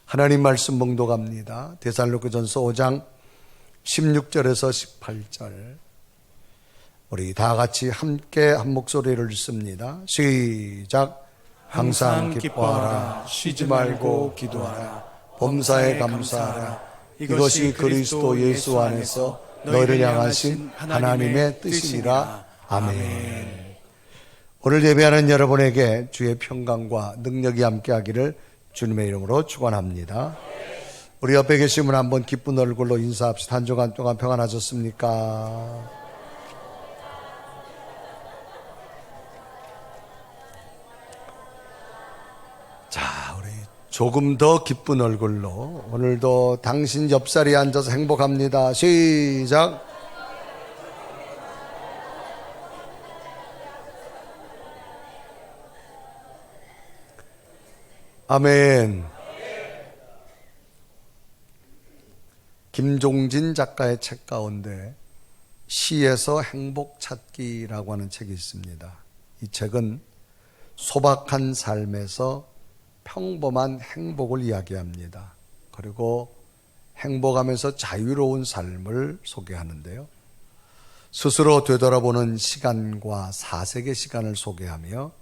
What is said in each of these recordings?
하나님 말씀 봉독합니다. 데살로니가전서 5장 16절에서 18절. 우리 다 같이 함께 한 목소리를 읽습니다. 시작. 항상 기뻐하라. 쉬지 말고 기도하라. 범사에 감사하라. 이것이 그리스도 예수 안에서 너희를 향하신 하나님의 뜻이니라. 아멘. 오늘 예배하는 여러분에게 주의 평강과 능력이 함께하기를 주님의 이름으로 축원합니다. 우리 옆에 계신 분 한번 기쁜 얼굴로 인사합시다. 한 주간 동안 평안하셨습니까? 자, 우리 조금 더 기쁜 얼굴로 오늘도 당신 옆자리에 앉아서 행복합니다. 시작. 아멘. 김종진 작가의 책 가운데 시에서 행복 찾기라고 하는 책이 있습니다. 이 책은 소박한 삶에서 평범한 행복을 이야기합니다. 그리고 행복하면서 자유로운 삶을 소개하는데요. 스스로 되돌아보는 시간과 사색의 시간을 소개하며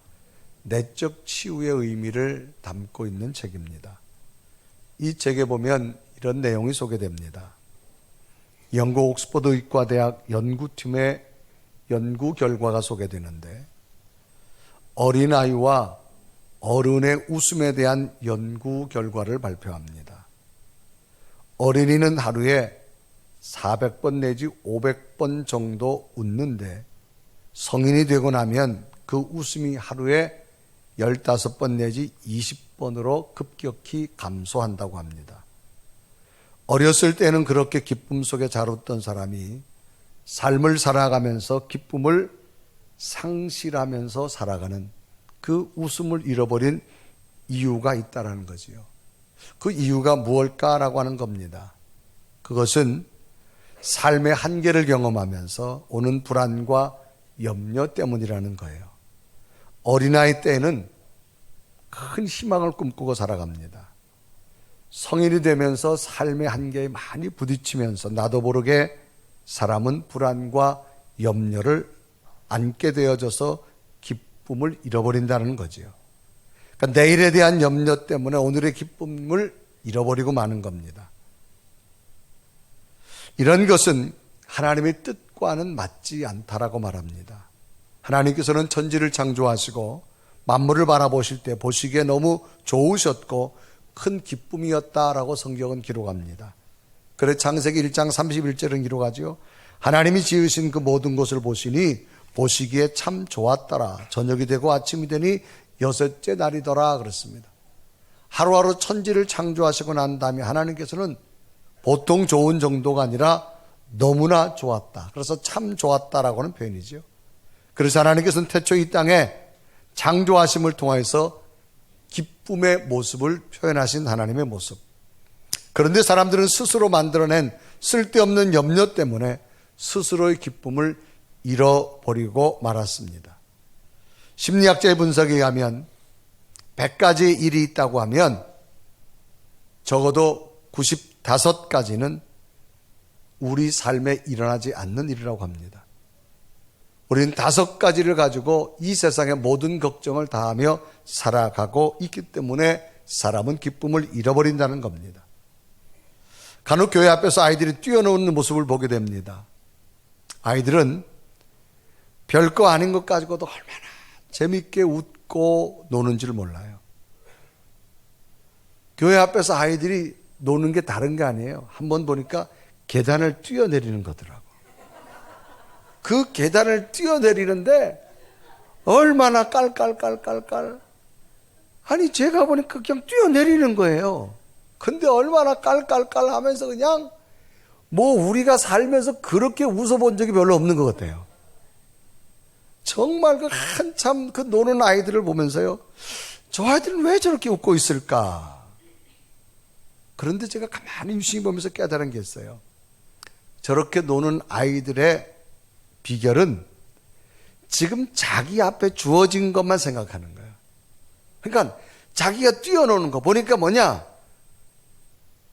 내적 치유의 의미를 담고 있는 책입니다. 이 책에 보면 이런 내용이 소개됩니다. 영국 옥스퍼드 의과대학 연구팀의 연구 결과가 소개되는데 어린아이와 어른의 웃음에 대한 연구 결과를 발표합니다. 어린이는 하루에 400번 내지 500번 정도 웃는데 성인이 되고 나면 그 웃음이 하루에 15번 내지 20번으로 급격히 감소한다고 합니다. 어렸을 때는 그렇게 기쁨 속에 잘 웃던 사람이 삶을 살아가면서 기쁨을 상실하면서 살아가는 그 웃음을 잃어버린 이유가 있다는 거지요. 그 이유가 무엇일까라고 하는 겁니다. 그것은 삶의 한계를 경험하면서 오는 불안과 염려 때문이라는 거예요. 어린아이 때에는 큰 희망을 꿈꾸고 살아갑니다. 성인이 되면서 삶의 한계에 많이 부딪히면서 나도 모르게 사람은 불안과 염려를 안게 되어져서 기쁨을 잃어버린다는 거지요. 그러니까 내일에 대한 염려 때문에 오늘의 기쁨을 잃어버리고 마는 겁니다. 이런 것은 하나님의 뜻과는 맞지 않다라고 말합니다. 하나님께서는 천지를 창조하시고 만물을 바라보실 때 보시기에 너무 좋으셨고 큰 기쁨이었다라고 성경은 기록합니다. 그래서 창세기 1장 31절은 기록하죠. 하나님이 지으신 그 모든 것을 보시니 보시기에 참 좋았더라. 저녁이 되고 아침이 되니 여섯째 날이더라 그랬습니다. 하루하루 천지를 창조하시고 난 다음에 하나님께서는 보통 좋은 정도가 아니라 너무나 좋았다. 그래서 참 좋았다라고 하는 표현이죠. 그래서 하나님께서는 태초 이 땅에 창조하심을 통해서 기쁨의 모습을 표현하신 하나님의 모습. 그런데 사람들은 스스로 만들어낸 쓸데없는 염려 때문에 스스로의 기쁨을 잃어버리고 말았습니다. 심리학자의 분석에 의하면 100가지의 일이 있다고 하면 적어도 95가지는 우리 삶에 일어나지 않는 일이라고 합니다. 우리는 5가지를 가지고 이 세상의 모든 걱정을 다하며 살아가고 있기 때문에 사람은 기쁨을 잃어버린다는 겁니다. 간혹 교회 앞에서 아이들이 뛰어노는 모습을 보게 됩니다. 아이들은 별거 아닌 것 가지고도 얼마나 재밌게 웃고 노는지를 몰라요. 교회 앞에서 아이들이 노는 게 다른 게 아니에요. 한번 보니까 계단을 뛰어내리는 거더라고. 그 계단을 뛰어내리는데 얼마나 깔깔깔깔깔. 아니 제가 보니까 그냥 뛰어내리는 거예요. 근데 얼마나 깔깔깔 하면서 그냥 뭐 우리가 살면서 그렇게 웃어본 적이 별로 없는 것 같아요. 정말 그 한참 그 노는 아이들을 보면서요. 저 아이들은 왜 저렇게 웃고 있을까? 그런데 제가 가만히 유심히 보면서 깨달은 게 있어요. 저렇게 노는 아이들의 비결은 지금 자기 앞에 주어진 것만 생각하는 거예요. 그러니까 자기가 뛰어노는 거 보니까 뭐냐?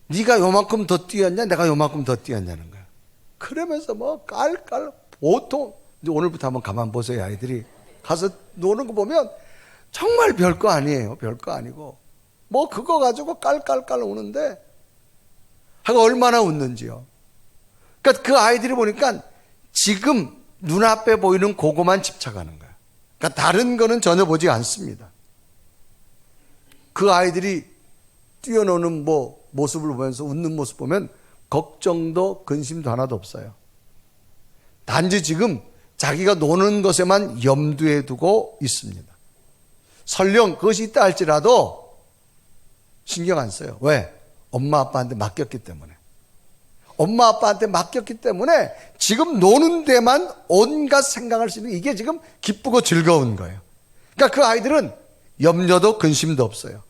네가 요만큼 더 뛰었냐, 내가 요만큼 더 뛰었냐는 거야. 그러면서 뭐 깔깔, 보통 이제 오늘부터 한번 가만 보세요. 아이들이 가서 노는 거 보면 정말 별거 아니에요. 별거 아니고 뭐 그거 가지고 깔깔깔 우는데 하고 얼마나 웃는지요. 그러니까 그 아이들이 보니까 지금 눈앞에 보이는 그거만 집착하는 거야. 그러니까 다른 거는 전혀 보지 않습니다. 그 아이들이 뛰어노는 뭐 모습을 보면서 웃는 모습 보면 걱정도 근심도 하나도 없어요. 단지 지금 자기가 노는 것에만 염두에 두고 있습니다. 설령 그것이 있다 할지라도 신경 안 써요. 왜? 엄마 아빠한테 맡겼기 때문에. 엄마 아빠한테 맡겼기 때문에 지금 노는 데만 온갖 생각할 수 있는 이게 지금 기쁘고 즐거운 거예요. 그러니까 그 아이들은 염려도 근심도 없어요.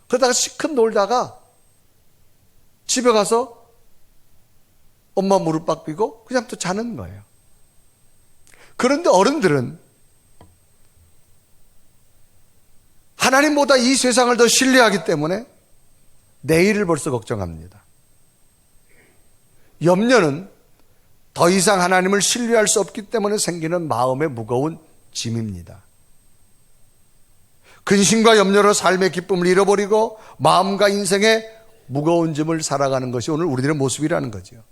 그러다가 시컷 놀다가 집에 가서 엄마 무릎 빡비고 그냥 또 자는 거예요. 그런데 어른들은 하나님보다 이 세상을 더 신뢰하기 때문에 내일을 벌써 걱정합니다. 염려는 더 이상 하나님을 신뢰할 수 없기 때문에 생기는 마음의 무거운 짐입니다. 근심과 염려로 삶의 기쁨을 잃어버리고 마음과 인생의 무거운 짐을 살아가는 것이 오늘 우리들의 모습이라는 거죠.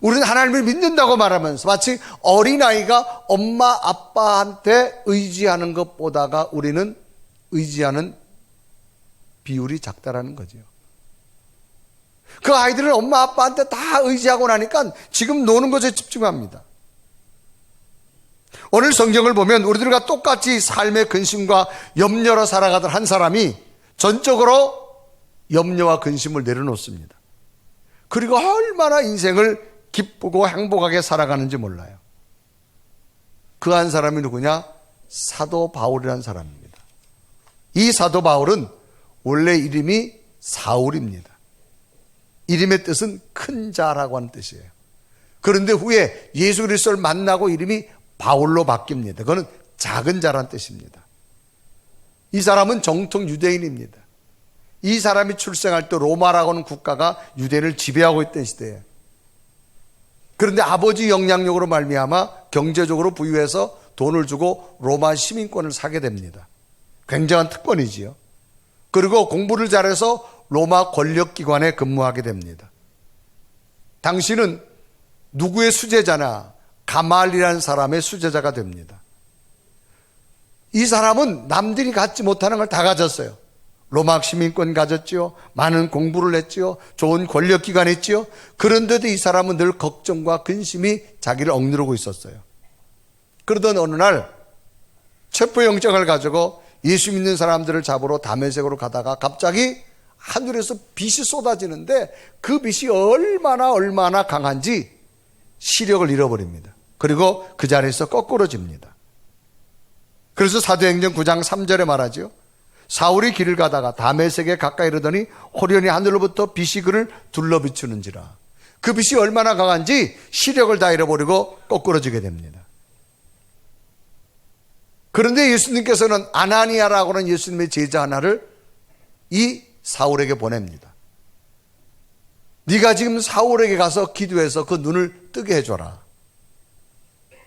우리는 하나님을 믿는다고 말하면서 마치 어린아이가 엄마 아빠한테 의지하는 것보다가 우리는 의지하는 비율이 작다라는 거죠. 그 아이들은 엄마 아빠한테 다 의지하고 나니까 지금 노는 것에 집중합니다. 오늘 성경을 보면 우리들과 똑같이 삶의 근심과 염려로 살아가던 한 사람이 전적으로 염려와 근심을 내려놓습니다. 그리고 얼마나 인생을 기쁘고 행복하게 살아가는지 몰라요. 그 한 사람이 누구냐? 사도 바울이라는 사람입니다. 이 사도 바울은 원래 이름이 사울입니다. 이름의 뜻은 큰 자라고 하는 뜻이에요. 그런데 후에 예수 그리스도를 만나고 이름이 바울로 바뀝니다. 그거는 작은 자란 뜻입니다. 이 사람은 정통 유대인입니다. 이 사람이 출생할 때 로마라고 하는 국가가 유대인을 지배하고 있던 시대예요. 그런데 아버지 영향력으로 말미암아 경제적으로 부유해서 돈을 주고 로마 시민권을 사게 됩니다. 굉장한 특권이지요. 그리고 공부를 잘해서 로마 권력기관에 근무하게 됩니다. 당신은 누구의 수제자나 가말이라는 사람의 수제자가 됩니다. 이 사람은 남들이 갖지 못하는 걸 다 가졌어요. 로마 시민권 가졌지요. 많은 공부를 했지요. 좋은 권력기관에 있지요. 그런데도 이 사람은 늘 걱정과 근심이 자기를 억누르고 있었어요. 그러던 어느 날 체포영장을 가지고 예수 믿는 사람들을 잡으러 다메섹으로 가다가 갑자기 하늘에서 빛이 쏟아지는데 그 빛이 얼마나 강한지 시력을 잃어버립니다. 그리고 그 자리에서 거꾸러집니다. 그래서 사도행전 9장 3절에 말하죠. 사울이 길을 가다가 다메섹에 가까이 이르더니 호련히 하늘로부터 빛이 그를 둘러 비추는지라. 그 빛이 얼마나 강한지 시력을 다 잃어버리고 거꾸러지게 됩니다. 그런데 예수님께서는 아나니아라고 하는 예수님의 제자 하나를 이 사울에게 보냅니다. 네가 지금 사울에게 가서 기도해서 그 눈을 뜨게 해줘라.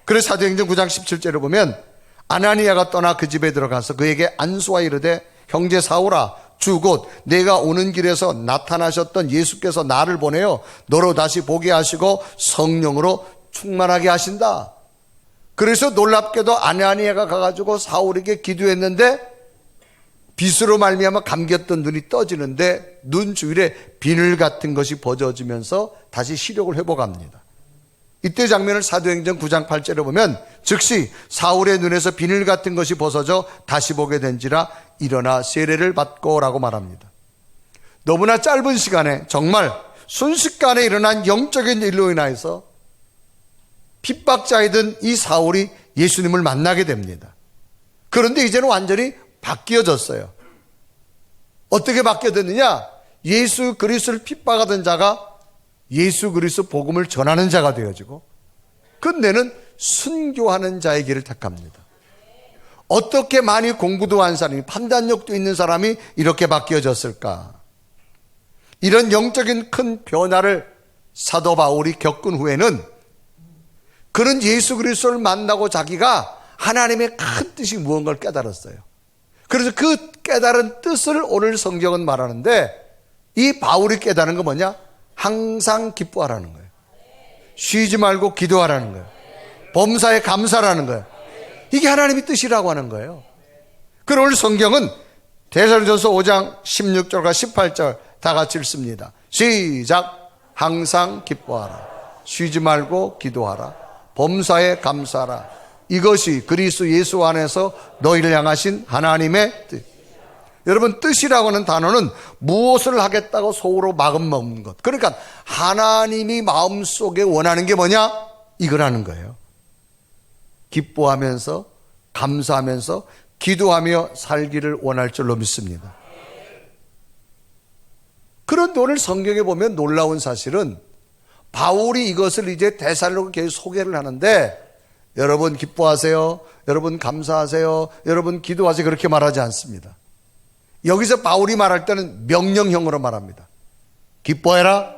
그래서 사도행전 9장 17절을 보면 아나니아가 떠나 그 집에 들어가서 그에게 안수하여 이르되 형제 사울아 주 곧 내가 오는 길에서 나타나셨던 예수께서 나를 보내어 너로 다시 보게 하시고 성령으로 충만하게 하신다. 그래서 놀랍게도 아나니아가 가가지고 사울에게 기도했는데 빛으로 말미암아 감겼던 눈이 떠지는데 눈 주위에 비늘 같은 것이 벗어지면서 다시 시력을 회복합니다. 이때 장면을 사도행전 9장 8절에 보면 즉시 사울의 눈에서 비늘 같은 것이 벗어져 다시 보게 된지라 일어나 세례를 받고 라고 말합니다. 너무나 짧은 시간에 정말 순식간에 일어난 영적인 일로 인하여서 핍박자이던 이 사울이 예수님을 만나게 됩니다. 그런데 이제는 완전히 바뀌어졌어요. 어떻게 바뀌어졌느냐? 예수 그리스도를 핍박하던 자가 예수 그리스도 복음을 전하는 자가 되어지고 끝내는 순교하는 자의 길을 택합니다. 어떻게 많이 공부도 한 사람이 판단력도 있는 사람이 이렇게 바뀌어졌을까? 이런 영적인 큰 변화를 사도 바울이 겪은 후에는 그는 예수 그리스도를 만나고 자기가 하나님의 큰 뜻이 무언가를 깨달았어요. 그래서 그 깨달은 뜻을 오늘 성경은 말하는데, 이 바울이 깨달은 건 뭐냐? 항상 기뻐하라는 거예요. 쉬지 말고 기도하라는 거예요. 범사에 감사라는 거예요. 이게 하나님의 뜻이라고 하는 거예요. 그리고 오늘 성경은 데살로니가전서 5장 16절과 18절 다 같이 읽습니다. 시작. 항상 기뻐하라. 쉬지 말고 기도하라. 범사에 감사하라. 이것이 그리스도 예수 안에서 너희를 향하신 하나님의 뜻. 여러분, 뜻이라고 하는 단어는 무엇을 하겠다고 속으로 마음먹는 것. 그러니까 하나님이 마음속에 원하는 게 뭐냐? 이거라는 거예요. 기뻐하면서 감사하면서 기도하며 살기를 원할 줄로 믿습니다. 그런데 오늘 성경에 보면 놀라운 사실은 바울이 이것을 이제 데살로니가 소개를 하는데, 여러분 기뻐하세요, 여러분 감사하세요, 여러분 기도하세요, 그렇게 말하지 않습니다. 여기서 바울이 말할 때는 명령형으로 말합니다. 기뻐해라,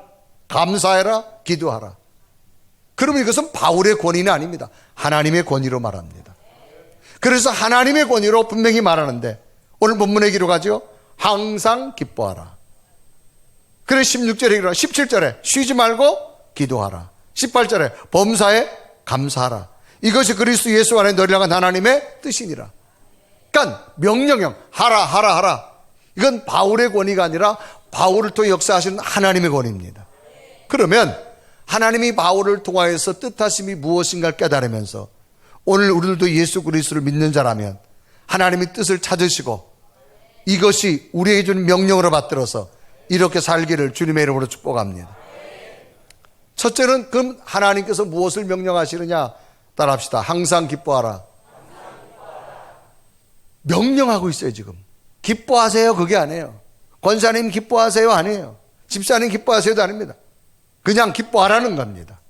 감사해라, 기도하라. 그러면 이것은 바울의 권위는 아닙니다. 하나님의 권위로 말합니다. 그래서 하나님의 권위로 분명히 말하는데, 오늘 본문의 기록하죠. 항상 기뻐하라. 그래 16절에 기록하라. 17절에 쉬지 말고 기도하라. 18절에 범사에 감사하라. 이것이 그리스도 예수 안에 너희를 향한 하나님의 뜻이니라. 그러니까 명령형, 하라. 이건 바울의 권위가 아니라 바울을 통해 역사하시는 하나님의 권위입니다. 그러면 하나님이 바울을 통하여서 뜻하심이 무엇인가를 깨달으면서 오늘 우리들도 예수 그리스도를 믿는 자라면 하나님의 뜻을 찾으시고 이것이 우리에게 주는 명령으로 받들어서 이렇게 살기를 주님의 이름으로 축복합니다. 첫째는 그럼 하나님께서 무엇을 명령하시느냐? 따라합시다. 항상 기뻐하라. 명령하고 있어요. 지금 기뻐하세요 그게 아니에요. 권사님 기뻐하세요 아니에요. 집사님 기뻐하세요도 아닙니다. 그냥 기뻐하라는 겁니다.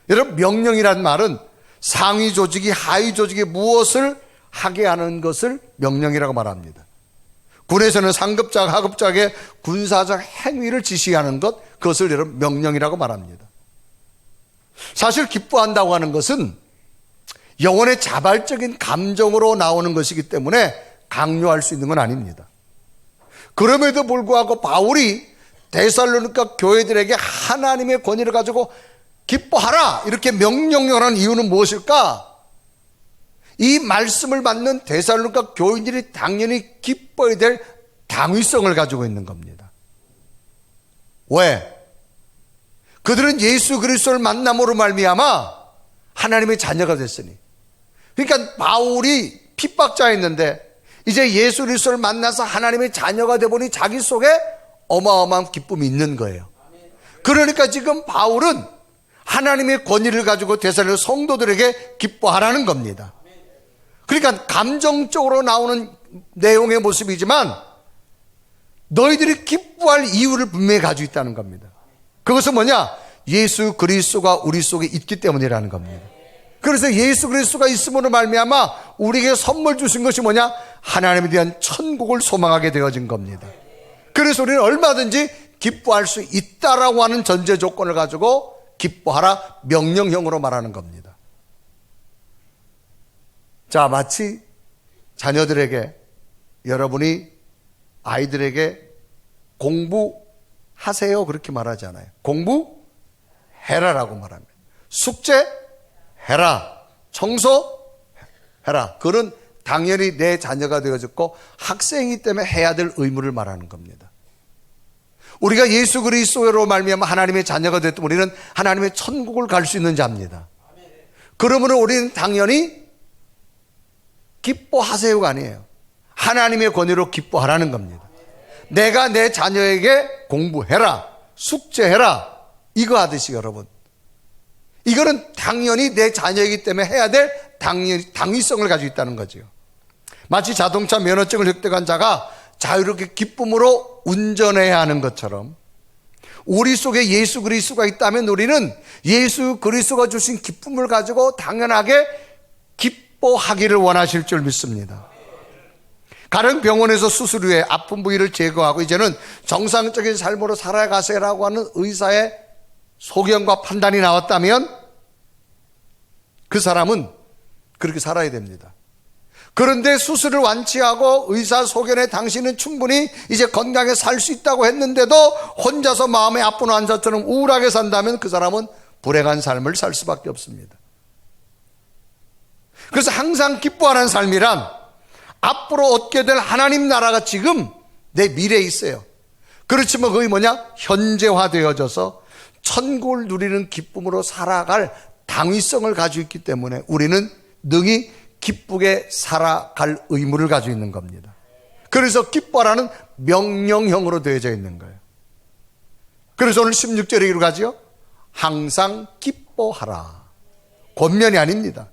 여러분, 명령이란 말은 상위 조직이 하위 조직이 무엇을 하게 하는 것을 명령이라고 말합니다. 군에서는 상급자가 하급자에게 군사적 행위를 지시하는 것, 그것을 여러분 명령이라고 말합니다. 사실 기뻐한다고 하는 것은 영혼의 자발적인 감정으로 나오는 것이기 때문에 강요할 수 있는 건 아닙니다. 그럼에도 불구하고 바울이 데살로니가 교회들에게 하나님의 권위를 가지고 기뻐하라 이렇게 명령을 하는 이유는 무엇일까? 이 말씀을 받는 데살로니가 교인들이 당연히 기뻐야 될 당위성을 가지고 있는 겁니다. 왜? 그들은 예수 그리스도를 만남으로 말미암아 하나님의 자녀가 됐으니. 그러니까 바울이 핍박자였는데 이제 예수 그리스도를 만나서 하나님의 자녀가 되보니 자기 속에 어마어마한 기쁨이 있는 거예요. 그러니까 지금 바울은 하나님의 권위를 가지고 데살로니가 성도들에게 기뻐하라는 겁니다. 그러니까 감정적으로 나오는 내용의 모습이지만 너희들이 기뻐할 이유를 분명히 가지고 있다는 겁니다. 그것은 뭐냐? 예수 그리스도가 우리 속에 있기 때문이라는 겁니다. 그래서 예수 그리스도가 있음으로 말미암아 우리에게 선물 주신 것이 뭐냐? 하나님에 대한 천국을 소망하게 되어진 겁니다. 그래서 우리는 얼마든지 기뻐할 수 있다라고 하는 전제 조건을 가지고 기뻐하라 명령형으로 말하는 겁니다. 자, 마치 자녀들에게, 여러분이 아이들에게 공부하세요 그렇게 말하지 않아요. 공부해라라고 말합니다. 숙제해라, 청소해라. 그건 당연히 내 자녀가 되어졌고 학생이기 때문에 해야 될 의무를 말하는 겁니다. 우리가 예수 그리스도로 말미암아 하나님의 자녀가 됐던 우리는 하나님의 천국을 갈 수 있는 자입니다. 그러므로 우리는 당연히 기뻐하세요가 아니에요. 하나님의 권위로 기뻐하라는 겁니다. 내가 내 자녀에게 공부해라, 숙제해라 이거 하듯이 여러분, 이거는 당연히 내 자녀이기 때문에 해야 될 당위성을 가지고 있다는 거죠. 마치 자동차 면허증을 획득한 자가 자유롭게 기쁨으로 운전해야 하는 것처럼 우리 속에 예수 그리스도가 있다면 우리는 예수 그리스도가 주신 기쁨을 가지고 당연하게 기뻐하기를 원하실 줄 믿습니다. 가령 병원에서 수술 후에 아픈 부위를 제거하고 이제는 정상적인 삶으로 살아가세요라고 하는 의사의 소견과 판단이 나왔다면 그 사람은 그렇게 살아야 됩니다. 그런데 수술을 완치하고 의사 소견에 당신은 충분히 이제 건강하게 살 수 있다고 했는데도 혼자서 마음에 아픈 환자처럼 우울하게 산다면 그 사람은 불행한 삶을 살 수밖에 없습니다. 그래서 항상 기뻐하는 삶이란 앞으로 얻게 될 하나님 나라가 지금 내 미래에 있어요. 그렇지만 그게 뭐냐? 현재화되어져서 천국을 누리는 기쁨으로 살아갈 당위성을 가지고 있기 때문에 우리는 능히 기쁘게 살아갈 의무를 가지고 있는 겁니다. 그래서 기뻐하라는 명령형으로 되어져 있는 거예요. 그래서 오늘 16절에 이렇게 가죠. 항상 기뻐하라. 권면이 아닙니다.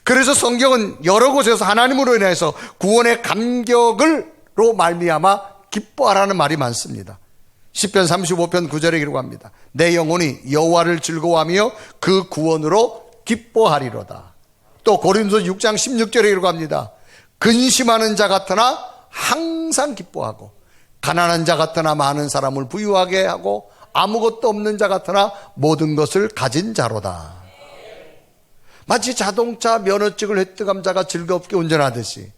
그래서 성경은 여러 곳에서 하나님으로 인해서 구원의 감격으로 말미암아 기뻐하라는 말이 많습니다. 시편 35편 9절에 이렇게 합니다. 내 영혼이 여호와를 즐거워하며 그 구원으로 기뻐하리로다. 또 고린도서 6장 16절에 이렇게 합니다. 근심하는 자 같으나 항상 기뻐하고 가난한 자 같으나 많은 사람을 부유하게 하고 아무것도 없는 자 같으나 모든 것을 가진 자로다. 마치 자동차 면허증을 획득한 자가 즐겁게 운전하듯이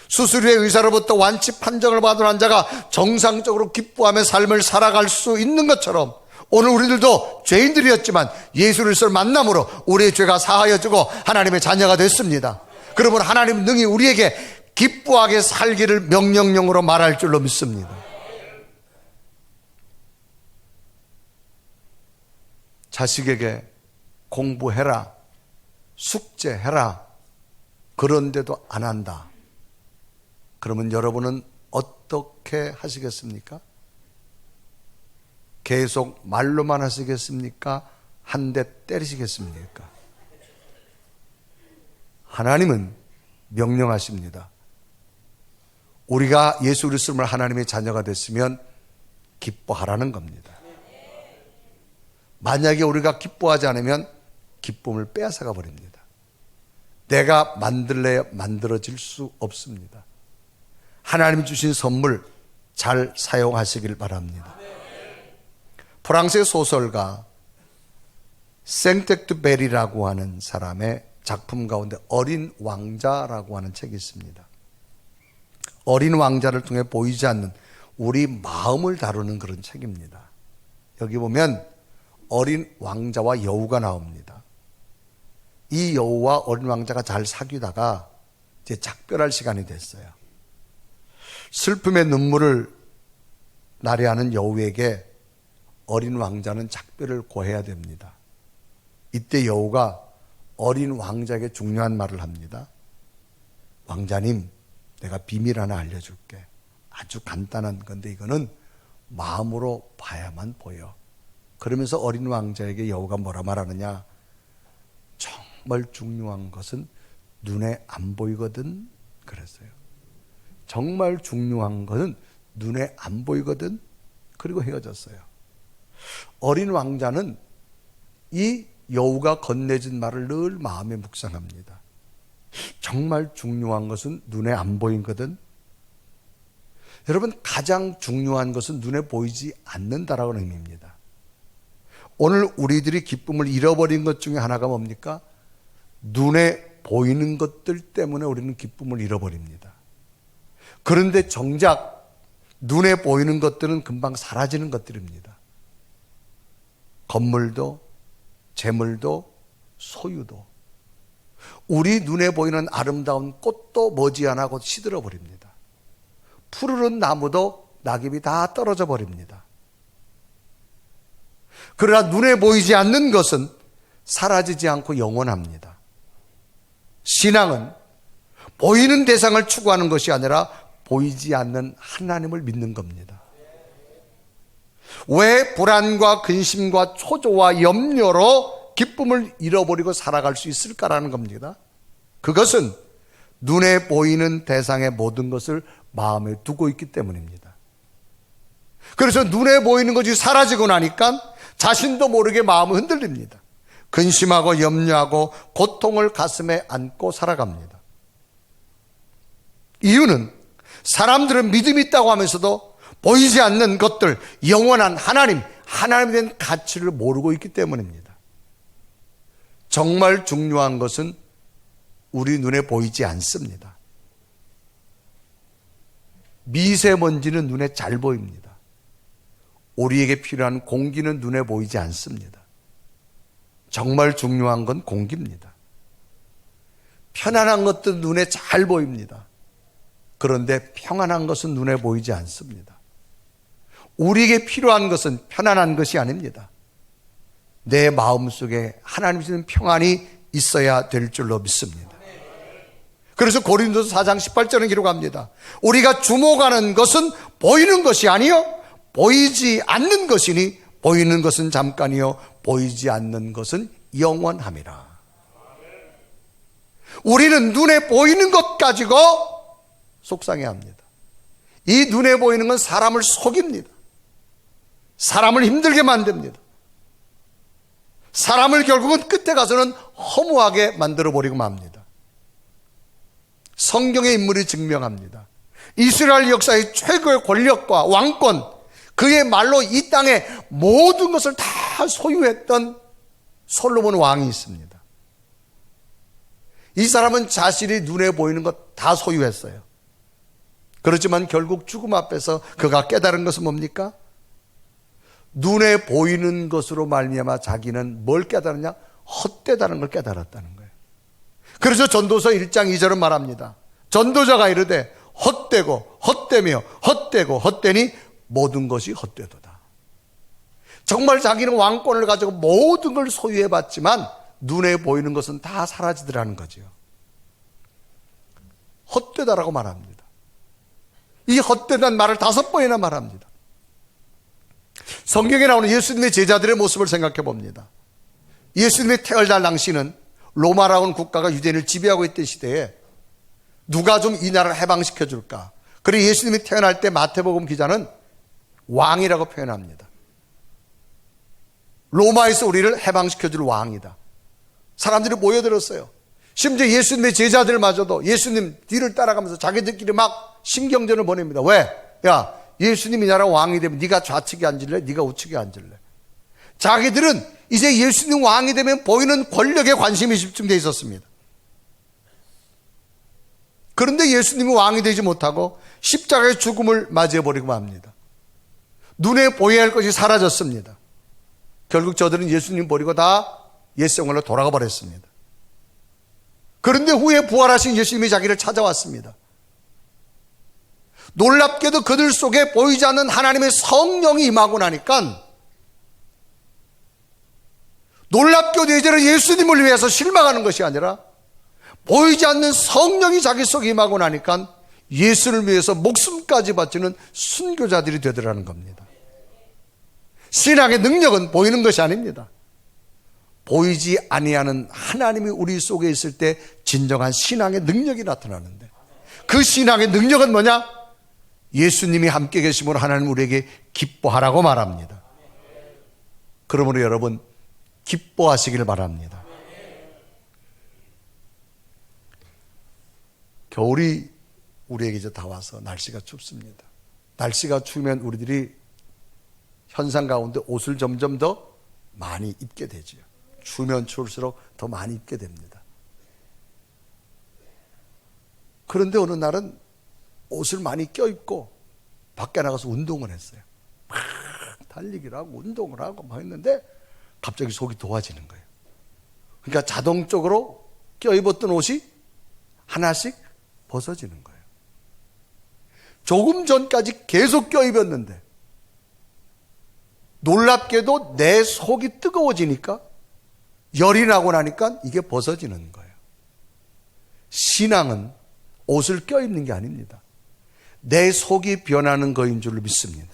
수술 후에 의사로부터 완치 판정을 받은 환자가 정상적으로 기뻐하며 삶을 살아갈 수 있는 것처럼 오늘 우리들도 죄인들이었지만 예수 그리스도를 만남으로 우리의 죄가 사하여지고 하나님의 자녀가 됐습니다. 그러면 하나님 능히 우리에게 기뻐하게 살기를 명령령으로 말할 줄로 믿습니다. 자식에게 공부해라, 숙제해라, 그런데도 안 한다. 그러면 여러분은 어떻게 하시겠습니까? 계속 말로만 하시겠습니까? 한 대 때리시겠습니까? 하나님은 명령하십니다. 우리가 예수 그리스도를 하나님의 자녀가 됐으면 기뻐하라는 겁니다. 만약에 우리가 기뻐하지 않으면 기쁨을 빼앗아가 버립니다. 내가 만들래야 만들어질 수 없습니다. 하나님이 주신 선물 잘 사용하시길 바랍니다. 프랑스의 소설가 생텍두베리라고 하는 사람의 작품 가운데 어린 왕자라고 하는 책이 있습니다. 어린 왕자를 통해 보이지 않는 우리 마음을 다루는 그런 책입니다. 여기 보면 어린 왕자와 여우가 나옵니다. 이 여우와 어린 왕자가 잘 사귀다가 이제 작별할 시간이 됐어요. 슬픔의 눈물을 나래하는 여우에게 어린 왕자는 작별을 고해야 됩니다. 이때 여우가 어린 왕자에게 중요한 말을 합니다. 왕자님, 내가 비밀 하나 알려줄게. 아주 간단한 건데 이거는 마음으로 봐야만 보여. 그러면서 어린 왕자에게 여우가 뭐라 말하느냐? 정말 중요한 것은 눈에 안 보이거든. 그랬어요. 정말 중요한 것은 눈에 안 보이거든. 그리고 헤어졌어요. 어린 왕자는 이 여우가 건네준 말을 늘 마음에 묵상합니다. 정말 중요한 것은 눈에 안 보이거든. 여러분, 가장 중요한 것은 눈에 보이지 않는다라는 의미입니다. 오늘 우리들이 기쁨을 잃어버린 것 중에 하나가 뭡니까? 눈에 보이는 것들 때문에 우리는 기쁨을 잃어버립니다. 그런데 정작 눈에 보이는 것들은 금방 사라지는 것들입니다. 건물도, 재물도, 소유도. 우리 눈에 보이는 아름다운 꽃도 머지않아 곧 시들어 버립니다. 푸르른 나무도 낙엽이 다 떨어져 버립니다. 그러나 눈에 보이지 않는 것은 사라지지 않고 영원합니다. 신앙은 보이는 대상을 추구하는 것이 아니라 보이지 않는 하나님을 믿는 겁니다. 왜 불안과 근심과 초조와 염려로 기쁨을 잃어버리고 살아갈 수 있을까라는 겁니다. 그것은 눈에 보이는 대상의 모든 것을 마음에 두고 있기 때문입니다. 그래서 눈에 보이는 것이 사라지고 나니까 자신도 모르게 마음이 흔들립니다. 근심하고 염려하고 고통을 가슴에 안고 살아갑니다. 이유는 사람들은 믿음이 있다고 하면서도 보이지 않는 것들, 영원한 하나님에 대한 가치를 모르고 있기 때문입니다. 정말 중요한 것은 우리 눈에 보이지 않습니다. 미세먼지는 눈에 잘 보입니다. 우리에게 필요한 공기는 눈에 보이지 않습니다. 정말 중요한 건 공기입니다. 편안한 것도 눈에 잘 보입니다. 그런데 평안한 것은 눈에 보이지 않습니다. 우리에게 필요한 것은 편안한 것이 아닙니다. 내 마음속에 하나님 주시는 평안이 있어야 될 줄로 믿습니다. 그래서 고린도서 4장 18절은 기록합니다. 우리가 주목하는 것은 보이는 것이 아니요 보이지 않는 것이니 보이는 것은 잠깐이요 보이지 않는 것은 영원함이라. 우리는 눈에 보이는 것 가지고 속상해합니다. 이 눈에 보이는 건 사람을 속입니다. 사람을 힘들게 만듭니다. 사람을 결국은 끝에 가서는 허무하게 만들어버리고 맙니다. 성경의 인물이 증명합니다. 이스라엘 역사의 최고의 권력과 왕권, 그의 말로 이 땅의 모든 것을 다 소유했던 솔로몬 왕이 있습니다. 이 사람은 자신이 눈에 보이는 것 다 소유했어요. 그렇지만 결국 죽음 앞에서 그가 깨달은 것은 뭡니까? 눈에 보이는 것으로 말미암아 자기는 뭘 깨달았냐? 헛되다는 걸 깨달았다는 거예요. 그래서 전도서 1장 2절은 말합니다. 전도자가 이르되 헛되고 헛되며 헛되고 헛되니 모든 것이 헛되도다. 정말 자기는 왕권을 가지고 모든 걸 소유해봤지만 눈에 보이는 것은 다 사라지더라는 거죠. 헛되다라고 말합니다. 이 헛되다는 말을 5번이나 말합니다. 성경에 나오는 예수님의 제자들의 모습을 생각해 봅니다. 예수님의 태어날 당시는 로마라는 국가가 유대인을 지배하고 있던 시대에 누가 좀 이 나라를 해방시켜 줄까? 그래서 예수님이 태어날 때 마태복음 기자는 왕이라고 표현합니다. 로마에서 우리를 해방시켜 줄 왕이다. 사람들이 모여들었어요. 심지어 예수님의 제자들마저도 예수님 뒤를 따라가면서 자기들끼리 막 신경전을 벌입니다. 왜? 야, 예수님이 나라 왕이 되면 네가 좌측에 앉을래? 네가 우측에 앉을래? 자기들은 이제 예수님 왕이 되면 보이는 권력에 관심이 집중되어 있었습니다. 그런데 예수님이 왕이 되지 못하고 십자가의 죽음을 맞이해버리고 맙니다. 눈에 보여야 할 것이 사라졌습니다. 결국 저들은 예수님 버리고 다 옛생활로 돌아가 버렸습니다. 그런데 후에 부활하신 예수님이 자기를 찾아왔습니다. 놀랍게도 그들 속에 보이지 않는 하나님의 성령이 임하고 나니까 놀랍게도 이제는 예수님을 위해서 실망하는 것이 아니라 보이지 않는 성령이 자기 속에 임하고 나니까 예수를 위해서 목숨까지 바치는 순교자들이 되더라는 겁니다. 신앙의 능력은 보이는 것이 아닙니다. 보이지 아니하는 하나님이 우리 속에 있을 때 진정한 신앙의 능력이 나타나는데 그 신앙의 능력은 뭐냐? 예수님이 함께 계심으로 하나님 우리에게 기뻐하라고 말합니다. 그러므로 여러분 기뻐하시길 바랍니다. 겨울이 우리에게 이제 다 와서 날씨가 춥습니다. 날씨가 추우면 우리들이 현상 가운데 옷을 점점 더 많이 입게 되죠. 추우면 추울수록 더 많이 입게 됩니다. 그런데 어느 날은 옷을 많이 껴입고 밖에 나가서 운동을 했어요. 막 달리기를 하고 운동을 하고 막 했는데 갑자기 속이 더워지는 거예요. 그러니까 자동적으로 껴입었던 옷이 하나씩 벗어지는 거예요. 조금 전까지 계속 껴입었는데 놀랍게도 내 속이 뜨거워지니까 열이 나고 나니까 이게 벗어지는 거예요. 신앙은 옷을 껴입는 게 아닙니다. 내 속이 변하는 거인 줄 믿습니다.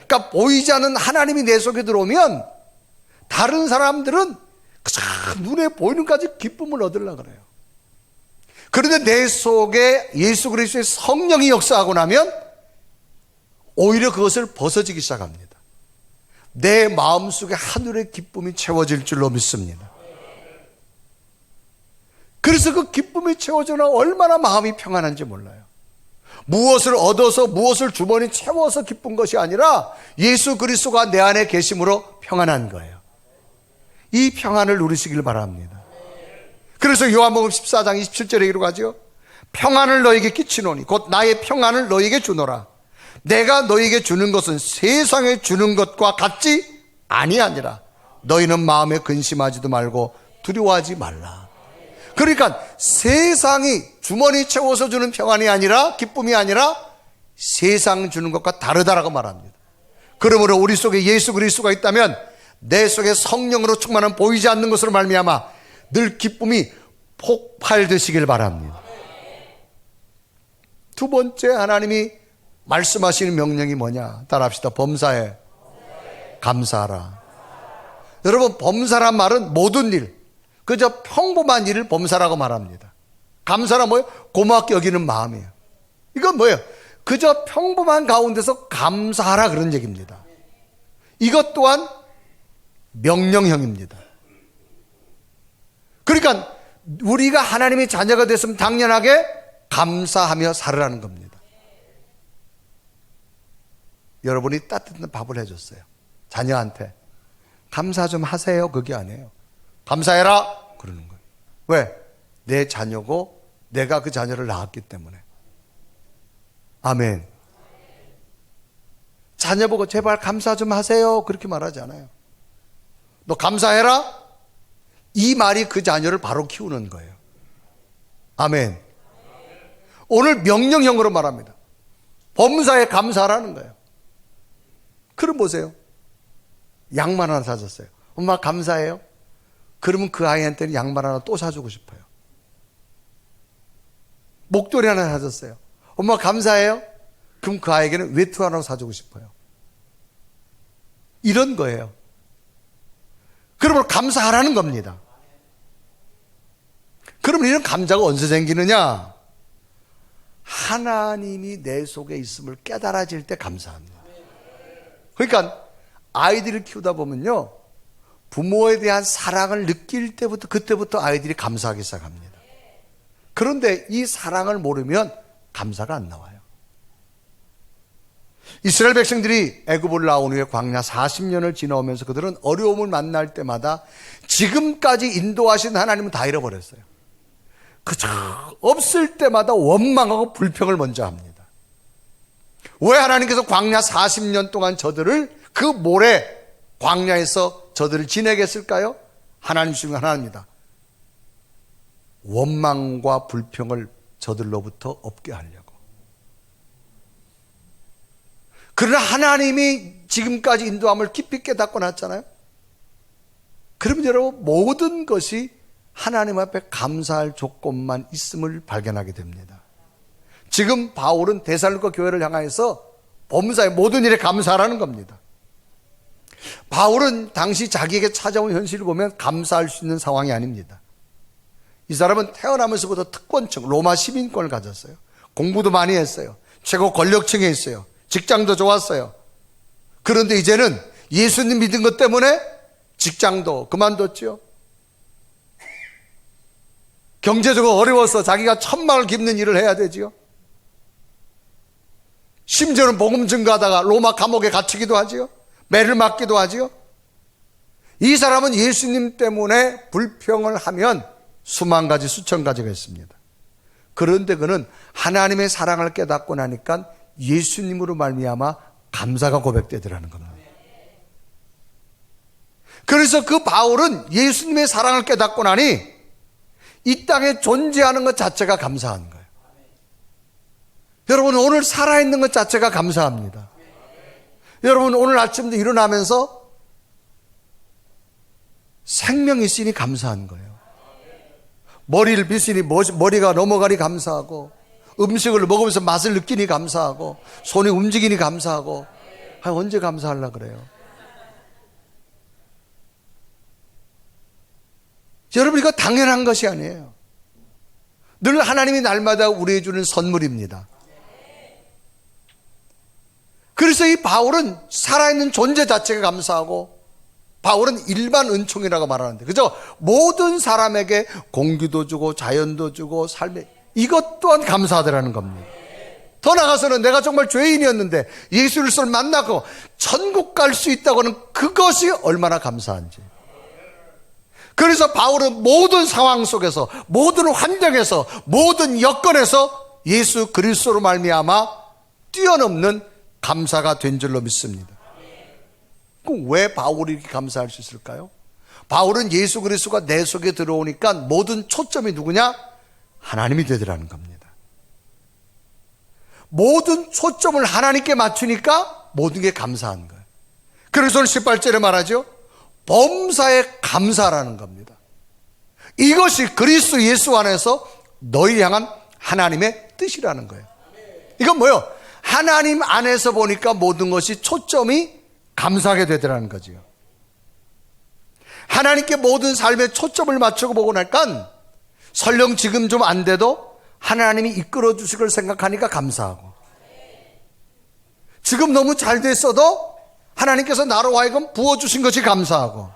그러니까 보이지 않는 하나님이 내 속에 들어오면 다른 사람들은 눈에 보이는 까지 기쁨을 얻으려고 그래요. 그런데 내 속에 예수 그리스도의 성령이 역사하고 나면 오히려 그것을 벗어지기 시작합니다. 내 마음속에 하늘의 기쁨이 채워질 줄로 믿습니다. 그래서 그 기쁨이 채워지나 얼마나 마음이 평안한지 몰라요. 무엇을 얻어서 무엇을 주머니 채워서 기쁜 것이 아니라 예수 그리스도가 내 안에 계심으로 평안한 거예요. 이 평안을 누리시길 바랍니다. 그래서 요한복음 14장 27절에 기록하죠. 평안을 너에게 끼치노니 곧 나의 평안을 너에게 주노라. 내가 너에게 주는 것은 세상에 주는 것과 같지 아니하니라. 너희는 마음에 근심하지도 말고 두려워하지 말라. 그러니까 세상이 주머니 채워서 주는 평안이 아니라, 기쁨이 아니라 세상 주는 것과 다르다라고 말합니다. 그러므로 우리 속에 예수 그리스도가 있다면 내 속에 성령으로 충만한 보이지 않는 것으로 말미암아 늘 기쁨이 폭발되시길 바랍니다. 두 번째, 하나님이 말씀하시는 명령이 뭐냐? 따라합시다. 범사에 감사하라. 여러분, 범사란 말은 모든 일, 그저 평범한 일을 범사라고 말합니다. 감사란 뭐예요? 고맙게 여기는 마음이에요. 이건 뭐예요? 그저 평범한 가운데서 감사하라, 그런 얘기입니다. 이것 또한 명령형입니다. 그러니까 우리가 하나님의 자녀가 됐으면 당연하게 감사하며 살으라는 겁니다. 여러분이 따뜻한 밥을 해줬어요. 자녀한테 감사 좀 하세요. 그게 아니에요. 감사해라 그러는 거예요. 왜? 내 자녀고 내가 그 자녀를 낳았기 때문에. 아멘. 자녀 보고 제발 감사 좀 하세요 그렇게 말하지 않아요. 너 감사해라, 이 말이 그 자녀를 바로 키우는 거예요. 아멘. 오늘 명령형으로 말합니다. 범사에 감사하라는 거예요. 그럼 보세요. 양말 하나 사줬어요. 엄마 감사해요. 그러면 그 아이한테는 양말 하나 또 사주고 싶어요. 목도리 하나 사줬어요. 엄마 감사해요. 그럼 그 아이에게는 외투 하나 사주고 싶어요. 이런 거예요. 그러면 감사하라는 겁니다. 그러면 이런 감자가 언제 생기느냐? 하나님이 내 속에 있음을 깨달아질 때 감사합니다. 그러니까 아이들을 키우다 보면요, 부모에 대한 사랑을 느낄 때부터, 그때부터 아이들이 감사하기 시작합니다. 그런데 이 사랑을 모르면 감사가 안 나와요. 이스라엘 백성들이 애굽을 나온 후에 광야 40년을 지나오면서 그들은 어려움을 만날 때마다 지금까지 인도하신 하나님은 다 잃어버렸어요. 그저 없을 때마다 원망하고 불평을 먼저 합니다. 왜 하나님께서 광야 40년 동안 저들을 그 모래 광야에서 저들을 지내게 했을까요? 하나님 중에 하나입니다. 원망과 불평을 저들로부터 없게 하려고. 그러나 하나님이 지금까지 인도함을 깊이 깨닫고 났잖아요. 그러면 여러분, 모든 것이 하나님 앞에 감사할 조건만 있음을 발견하게 됩니다. 지금 바울은 데살로니가 교회를 향하여서 범사의 모든 일에 감사하라는 겁니다. 바울은 당시 자기에게 찾아온 현실을 보면 감사할 수 있는 상황이 아닙니다. 이 사람은 태어나면서부터 특권층, 로마 시민권을 가졌어요. 공부도 많이 했어요. 최고 권력층에 있어요. 직장도 좋았어요. 그런데 이제는 예수님 믿은 것 때문에 직장도 그만뒀죠. 경제적으로 어려워서 자기가 천막을 깁는 일을 해야 되지요. 심지어는 복음 증거하다가 로마 감옥에 갇히기도 하지요. 매를 맞기도 하지요. 이 사람은 예수님 때문에 불평을 하면 수만 가지 수천 가지가 있습니다. 그런데 그는 하나님의 사랑을 깨닫고 나니까 예수님으로 말미암아 감사가 고백되더라는 겁니다. 그래서 그 바울은 예수님의 사랑을 깨닫고 나니 이 땅에 존재하는 것 자체가 감사한 거예요. 여러분, 오늘 살아있는 것 자체가 감사합니다. 여러분, 오늘 아침도 일어나면서 생명이 있으니 감사한 거예요. 머리를 빗으니 머리가 넘어가니 감사하고, 음식을 먹으면서 맛을 느끼니 감사하고, 손이 움직이니 감사하고. 언제 감사하려고 그래요? 여러분, 이거 당연한 것이 아니에요. 늘 하나님이 날마다 우리에게 주는 선물입니다. 그래서 이 바울은 살아있는 존재 자체가 감사하고, 바울은 일반 은총이라고 말하는데, 그죠? 모든 사람에게 공기도 주고 자연도 주고 삶에, 이것 또한 감사하더라는 겁니다. 더 나아가서는 내가 정말 죄인이었는데 예수 그리스도를 만나고 천국 갈 수 있다고 하는 그것이 얼마나 감사한지. 그래서 바울은 모든 상황 속에서, 모든 환경에서, 모든 여건에서 예수 그리스도로 말미암아 뛰어넘는 감사가 된 줄로 믿습니다. 그럼 왜 바울이 이렇게 감사할 수 있을까요? 바울은 예수 그리스도가 내 속에 들어오니까 모든 초점이 누구냐? 하나님이 되더라는 겁니다. 모든 초점을 하나님께 맞추니까 모든 게 감사한 거예요. 그래서 18절에 말하죠. 범사에 감사라는 겁니다. 이것이 그리스도 예수 안에서 너희 향한 하나님의 뜻이라는 거예요. 이건 뭐예요? 하나님 안에서 보니까 모든 것이 초점이 감사하게 되더라는 거지요. 하나님께 모든 삶의 초점을 맞추고 보고 나니까 설령 지금 좀 안 돼도 하나님이 이끌어 주실 걸 생각하니까 감사하고, 지금 너무 잘 됐어도 하나님께서 나로 하여금 부어주신 것이 감사하고.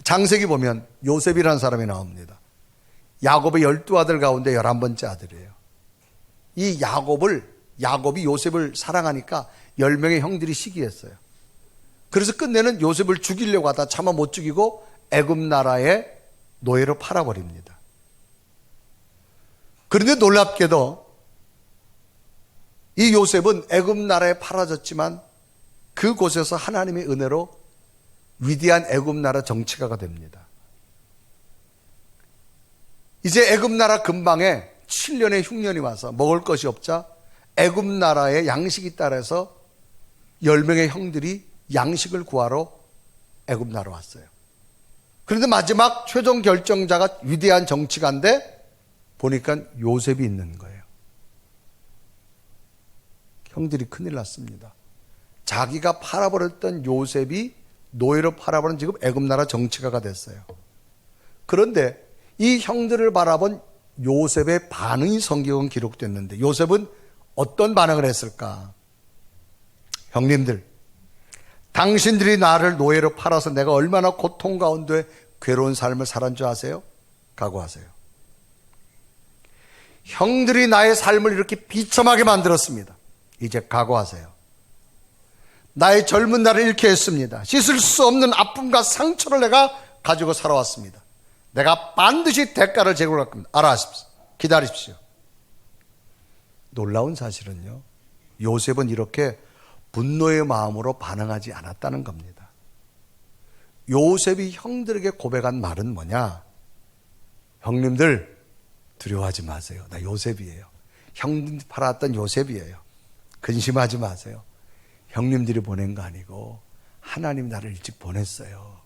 창세기 보면 요셉이라는 사람이 나옵니다. 야곱의 12아들 가운데 11번째 아들이에요. 이 야곱이 요셉을 사랑하니까 10명의 형들이 시기했어요. 그래서 끝내는 요셉을 죽이려고 하다 차마 못 죽이고 애굽 나라의 노예로 팔아버립니다. 그런데 놀랍게도 이 요셉은 애굽 나라에 팔아졌지만 그곳에서 하나님의 은혜로 위대한 애굽 나라 정치가가 됩니다. 이제 애굽 나라 근방에 7년의 흉년이 와서 먹을 것이 없자 애굽 나라의 양식이 따라서 10명의 형들이 양식을 구하러 애굽 나라로 왔어요. 그런데 마지막 최종 결정자가 위대한 정치가인데 보니까 요셉이 있는 거예요. 형들이 큰일 났습니다. 자기가 팔아버렸던 요셉이 노예로 팔아버린 지금 애굽 나라 정치가가 됐어요. 그런데 이 형들을 바라본 요셉의 반응이 성경은 기록됐는데 요셉은 어떤 반응을 했을까? 형님들, 당신들이 나를 노예로 팔아서 내가 얼마나 고통 가운데 괴로운 삶을 살았는 줄 아세요? 각오하세요. 형들이 나의 삶을 이렇게 비참하게 만들었습니다. 이제 각오하세요. 나의 젊은 날을 잃게 했습니다. 씻을 수 없는 아픔과 상처를 내가 가지고 살아왔습니다. 내가 반드시 대가를 제공할 겁니다. 알아하십시오. 기다리십시오. 놀라운 사실은요, 요셉은 이렇게 분노의 마음으로 반응하지 않았다는 겁니다. 요셉이 형들에게 고백한 말은 뭐냐? 형님들 두려워하지 마세요. 나 요셉이에요. 형님 팔아왔던 요셉이에요. 근심하지 마세요. 형님들이 보낸 거 아니고 하나님 나를 일찍 보냈어요.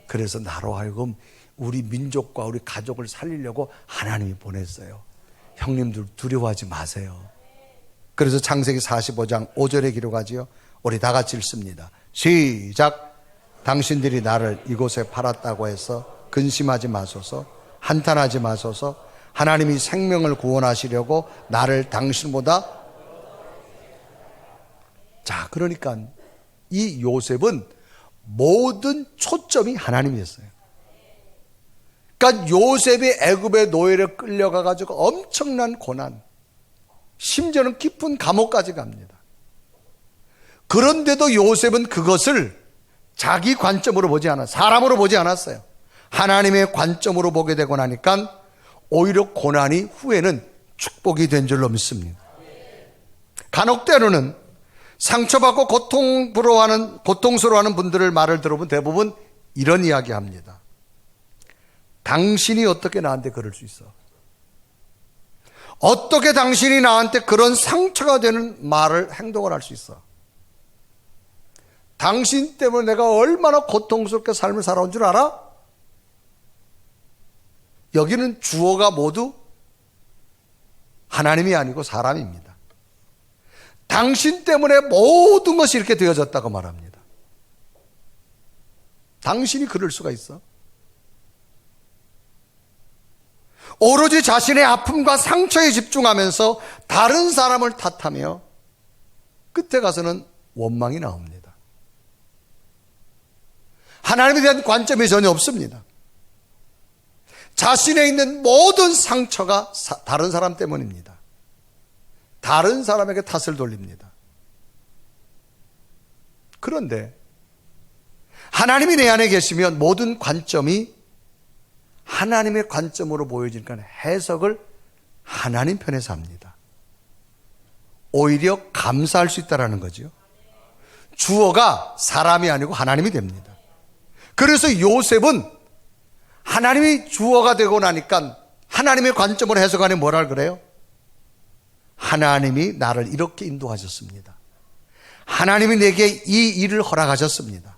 그래서 나로 하여금 우리 민족과 우리 가족을 살리려고 하나님이 보냈어요. 형님들 두려워하지 마세요. 그래서 창세기 45장 5절에 기록하지요. 우리 다 같이 읽습니다. 시작. 당신들이 나를 이곳에 팔았다고 해서 근심하지 마소서, 한탄하지 마소서. 하나님이 생명을 구원하시려고 나를 당신보다. 자, 그러니까 이 요셉은 모든 초점이 하나님이었어요. 그러니까 요셉이 애굽의 노예를 끌려가 가지고 엄청난 고난, 심지어는 깊은 감옥까지 갑니다. 그런데도 요셉은 그것을 자기 관점으로 보지 않았어요. 사람으로 보지 않았어요. 하나님의 관점으로 보게 되고 나니까 오히려 고난이 후에는 축복이 된 줄로 믿습니다. 간혹 때로는 상처받고 고통스러워하는 분들의 말을 들어보면 대부분 이런 이야기 합니다. 당신이 어떻게 나한테 그럴 수 있어? 어떻게 당신이 나한테 그런 상처가 되는 말을, 행동을 할 수 있어? 당신 때문에 내가 얼마나 고통스럽게 삶을 살아온 줄 알아? 여기는 주어가 모두 하나님이 아니고 사람입니다. 당신 때문에 모든 것이 이렇게 되어졌다고 말합니다. 당신이 그럴 수가 있어? 오로지 자신의 아픔과 상처에 집중하면서 다른 사람을 탓하며 끝에 가서는 원망이 나옵니다. 하나님에 대한 관점이 전혀 없습니다. 자신에 있는 모든 상처가 다른 사람 때문입니다. 다른 사람에게 탓을 돌립니다. 그런데 하나님이 내 안에 계시면 모든 관점이 하나님의 관점으로 보여지니까 해석을 하나님 편에서 합니다. 오히려 감사할 수 있다는 거죠. 주어가 사람이 아니고 하나님이 됩니다. 그래서 요셉은 하나님이 주어가 되고 나니까 하나님의 관점으로 해석하니 뭐라 그래요? 하나님이 나를 이렇게 인도하셨습니다. 하나님이 내게 이 일을 허락하셨습니다.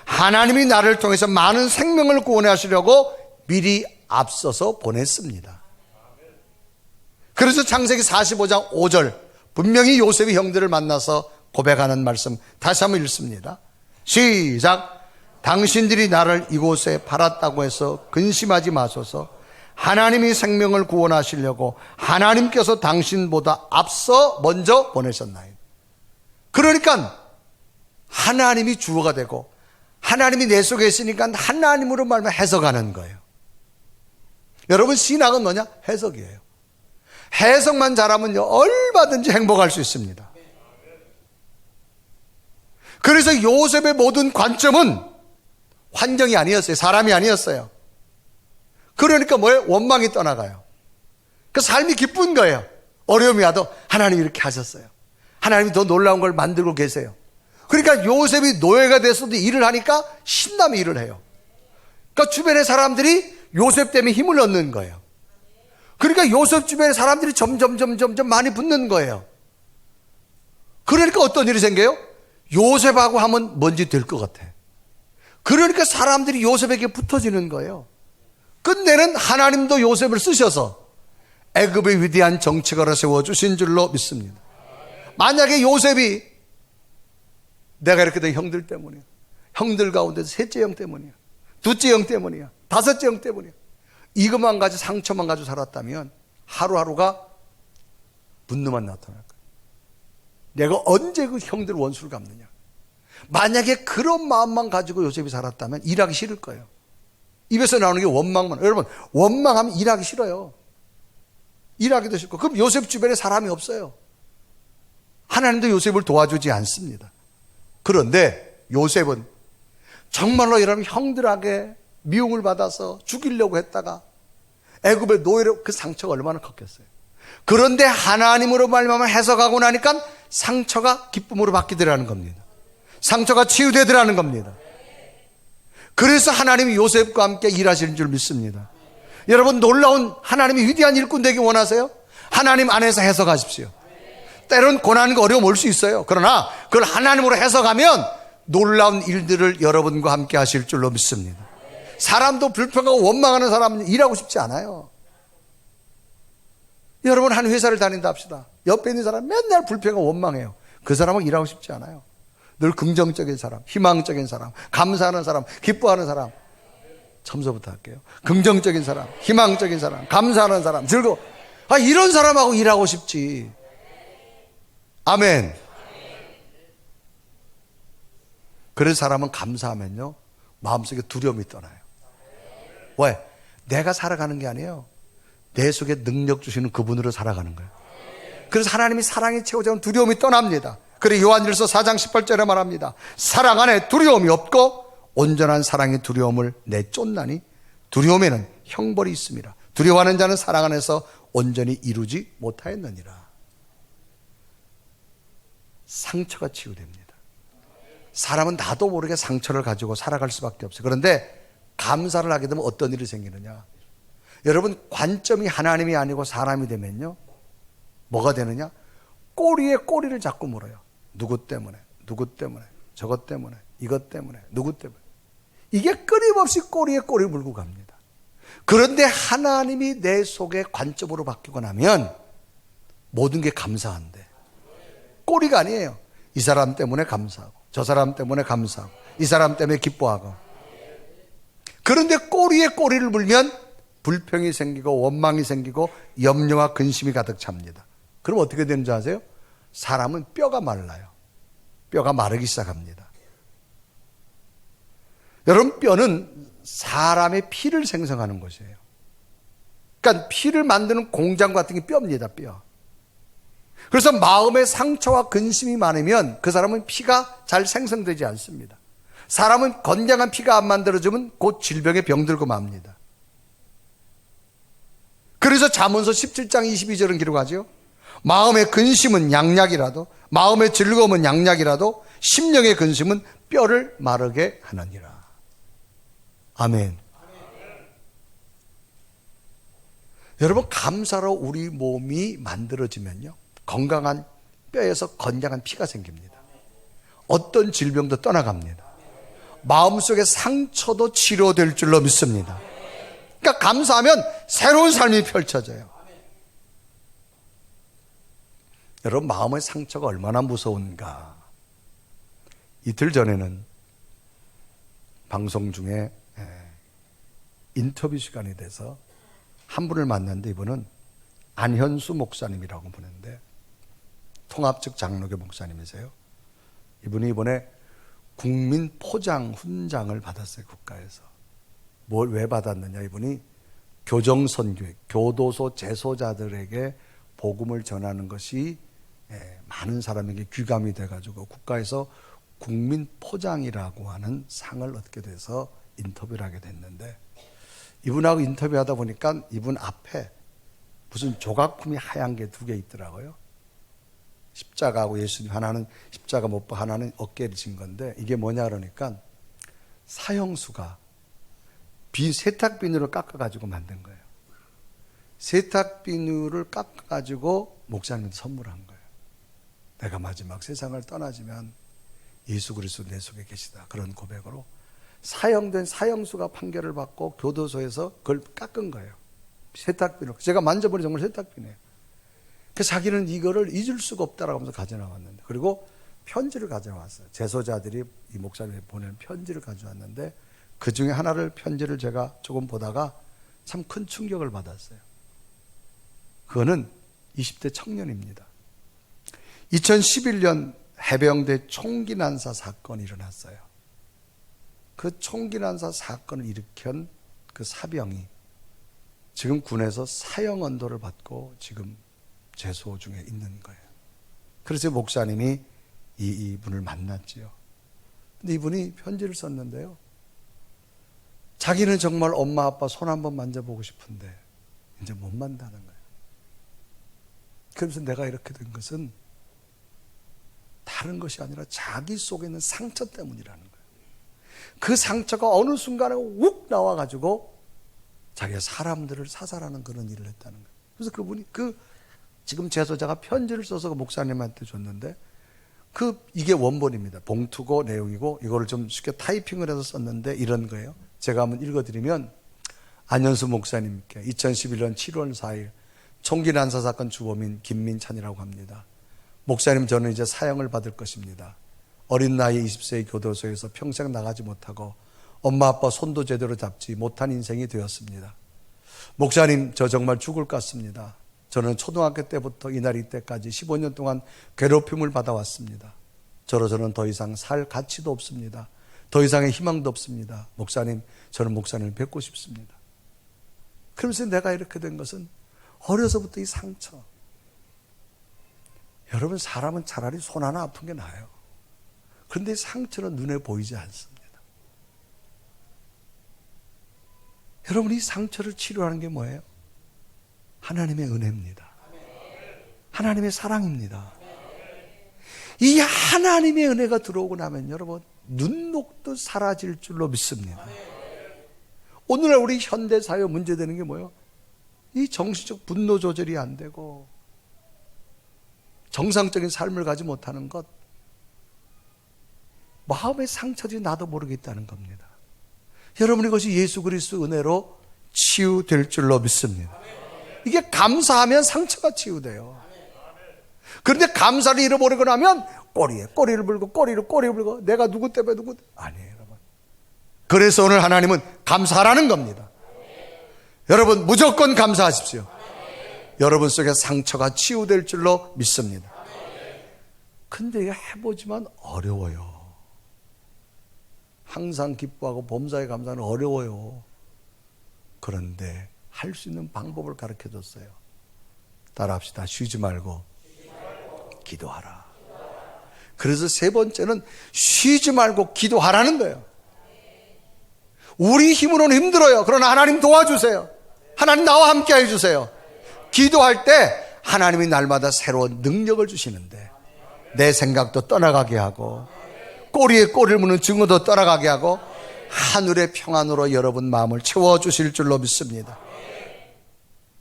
하나님이 나를 통해서 많은 생명을 구원하시려고 미리 앞서서 보냈습니다. 그래서 창세기 45장 5절 분명히 요셉이 형들을 만나서 고백하는 말씀 다시 한번 읽습니다. 시작. 당신들이 나를 이곳에 팔았다고 해서 근심하지 마소서. 하나님이 생명을 구원하시려고 하나님께서 당신보다 앞서 먼저 보내셨나요? 그러니까 하나님이 주어가 되고 하나님이 내 속에 있으니까 하나님으로 말하면 해석하는 거예요. 여러분, 신학은 뭐냐? 해석이에요. 해석만 잘하면요 얼마든지 행복할 수 있습니다. 그래서 요셉의 모든 관점은 환경이 아니었어요. 사람이 아니었어요. 그러니까 뭐예요? 원망이 떠나가요. 그 삶이 기쁜 거예요. 어려움이 와도 하나님이 이렇게 하셨어요. 하나님이 더 놀라운 걸 만들고 계세요. 그러니까 요셉이 노예가 됐어도 일을 하니까 신나게 일을 해요. 그러니까 주변의 사람들이 요셉 때문에 힘을 얻는 거예요. 그러니까 요셉 주변의 사람들이 점점 많이 붙는 거예요. 그러니까 어떤 일이 생겨요? 요셉하고 하면 뭔지 될 것 같아. 그러니까 사람들이 요셉에게 붙어지는 거예요. 끝내는 하나님도 요셉을 쓰셔서 애굽의 위대한 정치가로 세워주신 줄로 믿습니다. 만약에 요셉이 내가 이렇게 된 형들 때문이야, 형들 가운데서 셋째 형 때문이야, 둘째 형 때문이야, 다섯째 형 때문이야, 이것만 가지고 상처만 가지고 살았다면 하루하루가 분노만 나타날 거야. 내가 언제 그 형들 원수를 갚느냐. 만약에 그런 마음만 가지고 요셉이 살았다면 일하기 싫을 거예요. 입에서 나오는 게 원망만. 여러분, 원망하면 일하기 싫어요. 일하기도 싫고. 그럼 요셉 주변에 사람이 없어요. 하나님도 요셉을 도와주지 않습니다. 그런데 요셉은 정말로 여러분 형들에게 미움을 받아서 죽이려고 했다가 애굽의 노예로 그 상처가 얼마나 컸겠어요. 그런데 하나님으로 말미암아 해석하고 나니까 상처가 기쁨으로 바뀌더라는 겁니다. 상처가 치유되더라는 겁니다. 그래서 하나님이 요셉과 함께 일하시는 줄 믿습니다. 여러분, 놀라운 하나님이 위대한 일꾼 되기 원하세요? 하나님 안에서 해석하십시오. 때론 고난과 어려움 올 수 있어요. 그러나 그걸 하나님으로 해석하면 놀라운 일들을 여러분과 함께 하실 줄로 믿습니다. 사람도 불평하고 원망하는 사람은 일하고 싶지 않아요. 여러분, 한 회사를 다닌다 합시다. 옆에 있는 사람 맨날 불평하고 원망해요. 그 사람은 일하고 싶지 않아요. 늘 긍정적인 사람, 희망적인 사람, 감사하는 사람, 기뻐하는 사람. 처음서부터 할게요. 긍정적인 사람, 희망적인 사람, 감사하는 사람, 즐거워. 이런 사람하고 일하고 싶지. 아멘. 그래서 사람은 감사하면요 마음속에 두려움이 떠나요. 왜? 내가 살아가는 게 아니에요. 내 속에 능력 주시는 그분으로 살아가는 거예요. 그래서 하나님이 사랑이 채워지면 두려움이 떠납니다. 그래 요한일서 4장 18절에 말합니다. 사랑 안에 두려움이 없고 온전한 사랑이 두려움을 내쫓나니 두려움에는 형벌이 있습니다. 두려워하는 자는 사랑 안에서 온전히 이루지 못하였느니라. 상처가 치유됩니다. 사람은 나도 모르게 상처를 가지고 살아갈 수밖에 없어요. 그런데 감사를 하게 되면 어떤 일이 생기느냐. 여러분, 관점이 하나님이 아니고 사람이 되면요 뭐가 되느냐. 꼬리에 꼬리를 자꾸 물어요. 누구 때문에, 누구 때문에, 저것 때문에, 이것 때문에, 누구 때문에. 이게 끊임없이 꼬리에 꼬리를 물고 갑니다. 그런데 하나님이 내 속에 관점으로 바뀌고 나면 모든 게 감사한데, 꼬리가 아니에요. 이 사람 때문에 감사하고, 저 사람 때문에 감사하고, 이 사람 때문에 기뻐하고. 그런데 꼬리에 꼬리를 물면 불평이 생기고 원망이 생기고 염려와 근심이 가득 찹니다. 그럼 어떻게 되는지 아세요? 사람은 뼈가 말라요. 뼈가 마르기 시작합니다. 여러분, 뼈는 사람의 피를 생성하는 것이에요. 그러니까 피를 만드는 공장 같은 게 뼈입니다. 뼈. 그래서 마음에 상처와 근심이 많으면 그 사람은 피가 잘 생성되지 않습니다. 사람은 건강한 피가 안 만들어지면 곧 질병에 병들고 맙니다. 그래서 잠언서 17장 22절은 기록하죠. 마음의 근심은 양약이라도, 마음의 즐거움은 양약이라도 심령의 근심은 뼈를 마르게 하느니라. 아멘. 여러분, 감사로 우리 몸이 만들어지면요, 건강한 뼈에서 건강한 피가 생깁니다. 어떤 질병도 떠나갑니다. 마음속의 상처도 치료될 줄로 믿습니다. 그러니까 감사하면 새로운 삶이 펼쳐져요. 여러분, 마음의 상처가 얼마나 무서운가. 이틀 전에는 방송 중에 인터뷰 시간이 돼서 한 분을 만났는데, 이분은 안현수 목사님이라고 부르는데 통합측 장로교 목사님이세요. 이분이 이번에 국민 포장 훈장을 받았어요, 국가에서. 뭘 왜 받았느냐, 이분이 교정선교회, 교도소 재소자들에게 복음을 전하는 것이 많은 사람에게 귀감이 돼가지고 국가에서 국민 포장이라고 하는 상을 얻게 돼서 인터뷰를 하게 됐는데, 이분하고 인터뷰하다 보니까 이분 앞에 무슨 조각품이 하얀 게 2개 있더라고요. 십자가하고 예수님, 하나는 십자가 못 봐, 하나는 어깨를 진 건데, 이게 뭐냐 그러니까 사형수가 세탁 비누를 깎아가지고 만든 거예요. 세탁 비누를 깎아가지고 목사님한테 선물한 거예요. 내가 마지막 세상을 떠나지만 예수 그리스도 내 속에 계시다, 그런 고백으로 사형된 사형수가 판결을 받고 교도소에서 그걸 깎은 거예요. 세탁비누. 제가 만져보니 정말 세탁비누예요. 그래서 자기는 이거를 잊을 수가 없다라고 하면서 가져나왔는데, 그리고 편지를 가져왔어요. 재소자들이 이 목사님이 보낸 편지를 가져왔는데, 그 중에 하나를, 편지를 제가 조금 보다가 참 큰 충격을 받았어요. 그거는 20대 청년입니다. 2011년 해병대 총기 난사 사건이 일어났어요. 그 총기 난사 사건을 일으킨 그 사병이 지금 군에서 사형 언도를 받고 지금 재소 중에 있는 거예요. 그래서 목사님이 이분을 만났지요. 근데 이분이 편지를 썼는데요, 자기는 정말 엄마 아빠 손 한번 만져보고 싶은데 이제 못 만나는 거예요. 그래서 내가 이렇게 된 것은 다른 것이 아니라 자기 속에 있는 상처 때문이라는 거예요. 그 상처가 어느 순간에 욱 나와가지고 자기가 사람들을 사살하는 그런 일을 했다는 거예요. 그래서 그분이 지금 재소자가 편지를 써서 목사님한테 줬는데, 이게 원본입니다. 봉투고 내용이고, 이거를 좀 쉽게 타이핑을 해서 썼는데 이런 거예요. 제가 한번 읽어드리면, 안현수 목사님께 2011년 7월 4일 총기 난사 사건 주범인 김민찬이라고 합니다. 목사님, 저는 이제 사형을 받을 것입니다. 어린 나이 20세의 교도소에서 평생 나가지 못하고 엄마 아빠 손도 제대로 잡지 못한 인생이 되었습니다. 목사님, 저 정말 죽을 것 같습니다. 저는 초등학교 때부터 이날 이때까지 15년 동안 괴롭힘을 받아왔습니다. 저로서는 더 이상 살 가치도 없습니다. 더 이상의 희망도 없습니다. 목사님, 저는 목사님을 뵙고 싶습니다. 그러면서 내가 이렇게 된 것은 어려서부터 이 상처. 여러분, 사람은 차라리 손 하나 아픈 게 나아요. 그런데 이 상처는 눈에 보이지 않습니다. 여러분, 이 상처를 치료하는 게 뭐예요? 하나님의 은혜입니다. 하나님의 사랑입니다. 이 하나님의 은혜가 들어오고 나면 여러분, 눈녹도 사라질 줄로 믿습니다. 오늘날 우리 현대사회 문제되는 게 뭐예요? 이 정신적 분노 조절이 안 되고 정상적인 삶을 가지 못하는 것, 마음의 상처들이 나도 모르게 있다는 겁니다. 여러분, 이것이 예수 그리스도 은혜로 치유될 줄로 믿습니다. 이게 감사하면 상처가 치유돼요. 그런데 감사를 잃어버리고 나면 꼬리를 물고 꼬리를 물고 내가 누구 때문에 아니에요, 여러분. 그래서 오늘 하나님은 감사하라는 겁니다. 여러분, 무조건 감사하십시오. 여러분 속에 상처가 치유될 줄로 믿습니다. 근데 이거 해보지만 어려워요. 항상 기뻐하고 범사에 감사는 어려워요. 그런데 할 수 있는 방법을 가르쳐 줬어요. 따라합시다. 쉬지 말고 기도하라. 그래서 세 번째는 쉬지 말고 기도하라는 거예요. 우리 힘으로는 힘들어요. 그러나 하나님 도와주세요. 하나님 나와 함께 해주세요. 기도할 때 하나님이 날마다 새로운 능력을 주시는데 내 생각도 떠나가게 하고 꼬리에 꼬리를 무는 증오도 떠나가게 하고 하늘의 평안으로 여러분 마음을 채워주실 줄로 믿습니다.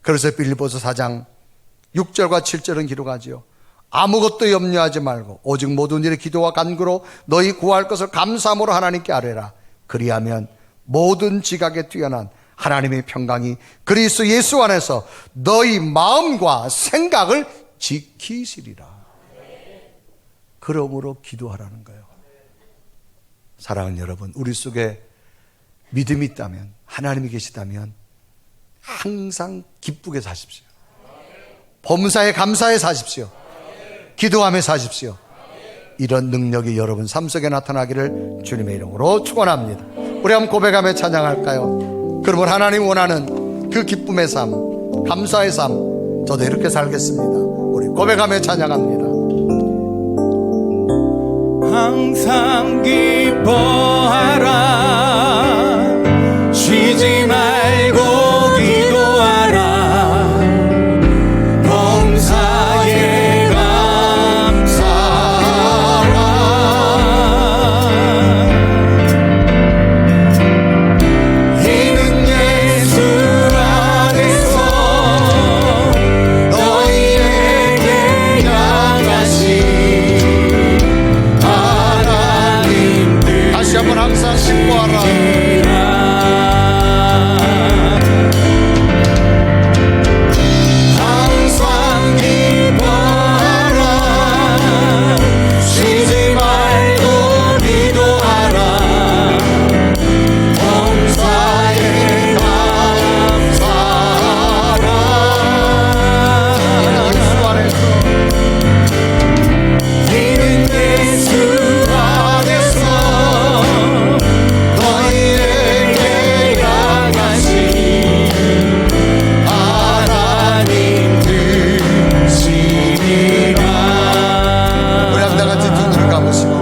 그래서 빌립보서 4장 6절과 7절은 기록하지요. 아무것도 염려하지 말고 오직 모든 일에 기도와 간구로 너희 구할 것을 감사함으로 하나님께 아뢰라. 그리하면 모든 지각에 뛰어난 하나님의 평강이 그리스도 예수 안에서 너희 마음과 생각을 지키시리라. 그러므로 기도하라는 거예요. 사랑하는 여러분, 우리 속에 믿음이 있다면, 하나님이 계시다면 항상 기쁘게 사십시오. 범사에 감사해 사십시오. 기도하며 사십시오. 이런 능력이 여러분 삶 속에 나타나기를 주님의 이름으로 축원합니다. 우리 한번 고백하며 찬양할까요? 그러면 하나님 원하는 그 기쁨의 삶, 감사의 삶, 저도 이렇게 살겠습니다. 우리 고백하며 찬양합니다. 항상 기뻐하라. 쉬지 말고 기도하라. 범사에 감사하라. 이는 예수 안에서 너희에게 향하신 다시 한번 항상 기뻐하라. 항상 기뻐하라. 쉬지 말고 기도하라. 범사에 감사하라. 이는 예수 안에서 너희에게 향하신 하나님 되시리라. 우리 한번 다 같이 두 눈을 감으시고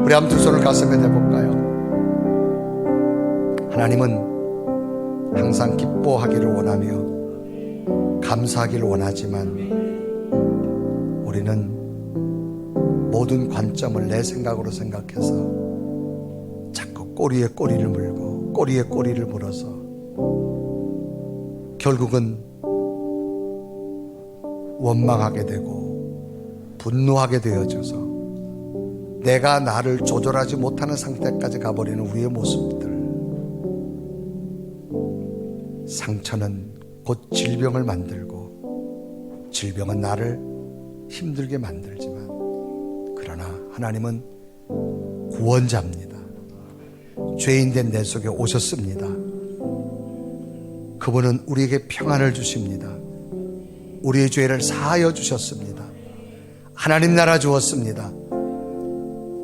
우리 한번 두 손을 가슴에 대볼까요? 하나님은 항상 기뻐하기를 원하며 감사하기를 원하지만 우리는 모든 관점을 내 생각으로 생각해서 자꾸 꼬리에 꼬리를 물고 꼬리에 꼬리를 물어서 결국은 원망하게 되고 분노하게 되어져서 내가 나를 조절하지 못하는 상태까지 가버리는 우리의 모습들. 상처는 곧 질병을 만들고 질병은 나를 힘들게 만들지만 그러나 하나님은 구원자입니다. 죄인된 내 속에 오셨습니다. 그분은 우리에게 평안을 주십니다. 우리의 죄를 사하여 주셨습니다. 하나님 나라 주었습니다.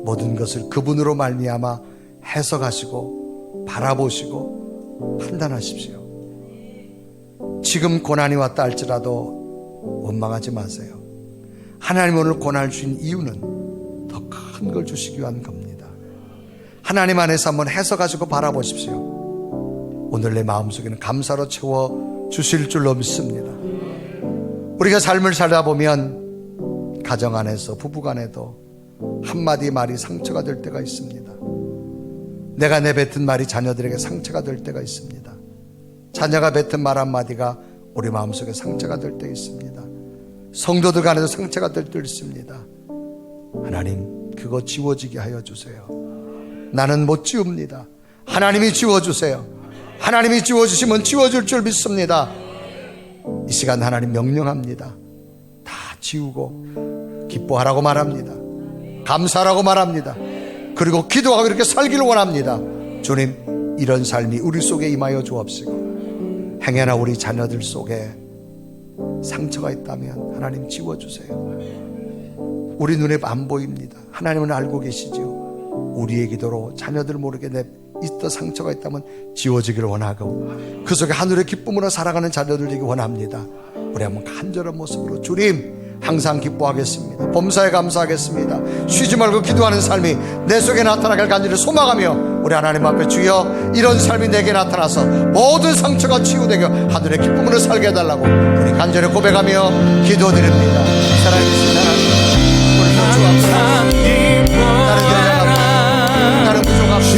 모든 것을 그분으로 말미암아 해석하시고 바라보시고 판단하십시오. 지금 고난이 왔다 할지라도 원망하지 마세요. 하나님 오늘 고난을 주신 이유는 더 큰 걸 주시기 위한 겁니다. 하나님 안에서 한번 해석하시고 바라보십시오. 오늘 내 마음속에는 감사로 채워 주실 줄로 믿습니다. 우리가 삶을 살다 보면 가정 안에서 부부간에도 한마디 말이 상처가 될 때가 있습니다. 내가 내뱉은 말이 자녀들에게 상처가 될 때가 있습니다. 자녀가 뱉은 말 한마디가 우리 마음속에 상처가 될 때 있습니다. 성도들 간에도 상처가 될 때 있습니다. 하나님 그거 지워지게 하여 주세요. 나는 못 지웁니다. 하나님이 지워주세요. 하나님이 지워주시면 지워줄 줄 믿습니다. 이 시간 하나님 명령합니다. 다 지우고 기뻐하라고 말합니다. 감사하라고 말합니다. 그리고 기도하고 이렇게 살기를 원합니다. 주님 이런 삶이 우리 속에 임하여 주옵시고 행여나 우리 자녀들 속에 상처가 있다면 하나님 지워주세요. 우리 눈에 안 보입니다. 하나님은 알고 계시죠. 우리의 기도로 자녀들 모르게 내 있던 상처가 있다면 지워지기를 원하고 그 속에 하늘의 기쁨으로 살아가는 자녀들 되기 원합니다. 우리 한번 간절한 모습으로 주님 항상 기뻐하겠습니다. 범사에 감사하겠습니다. 쉬지 말고 기도하는 삶이 내 속에 나타나길 간절히 소망하며 우리 하나님 앞에 주여 이런 삶이 내게 나타나서 모든 상처가 치유되게 하늘의 기쁨으로 살게 해달라고 우리 간절히 고백하며 기도드립니다. 사랑하는 하나님, 우리 주 앞에 나를 내려가고 나는 부족합니다.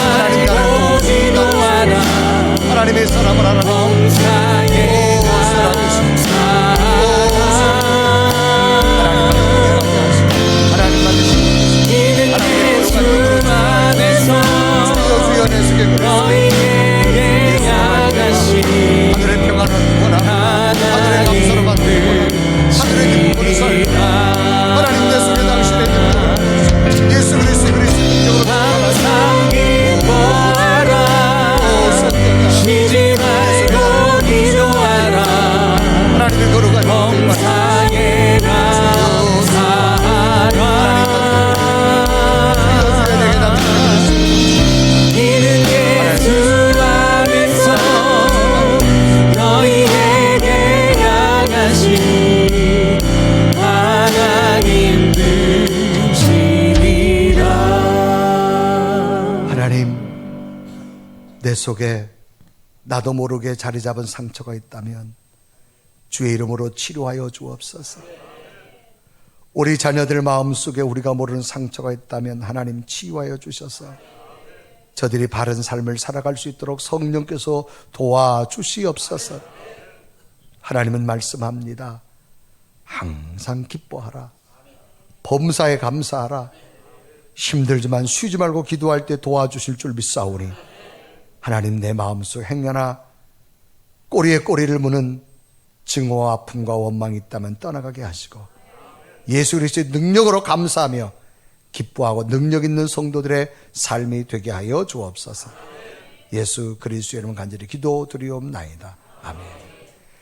하나님 나를 기도하라. 하나님의 사람을 하나님 너희에게 향하신 하늘의 평안을 원하고 하늘의 감사를 받고 하늘의 기쁨을 살고 하나님 내 속에 당신의 기쁨 예수 그리스도의 능력으로 항상 기뻐하라 쉬지 말고 기도하라 하나님의 거룩한 범사에 감사하라 이는 예수 안에서 너희에게 향하신 하나님 되시리라. 하나님 내 속에 나도 모르게 자리 잡은 상처가 있다면 주의 이름으로 치료하여 주옵소서. 우리 자녀들 마음속에 우리가 모르는 상처가 있다면 하나님 치유하여 주셔서 저들이 바른 삶을 살아갈 수 있도록 성령께서 도와주시옵소서. 하나님은 말씀합니다. 항상 기뻐하라. 범사에 감사하라. 힘들지만 쉬지 말고 기도할 때 도와주실 줄 믿사오니 하나님 내 마음속 행여나 꼬리에 꼬리를 무는 증오와 아픔과 원망이 있다면 떠나가게 하시고 예수 그리스도의 능력으로 감사하며 기뻐하고 능력 있는 성도들의 삶이 되게 하여 주옵소서. 예수 그리스도의 이름 간절히 기도드리옵나이다. 아멘.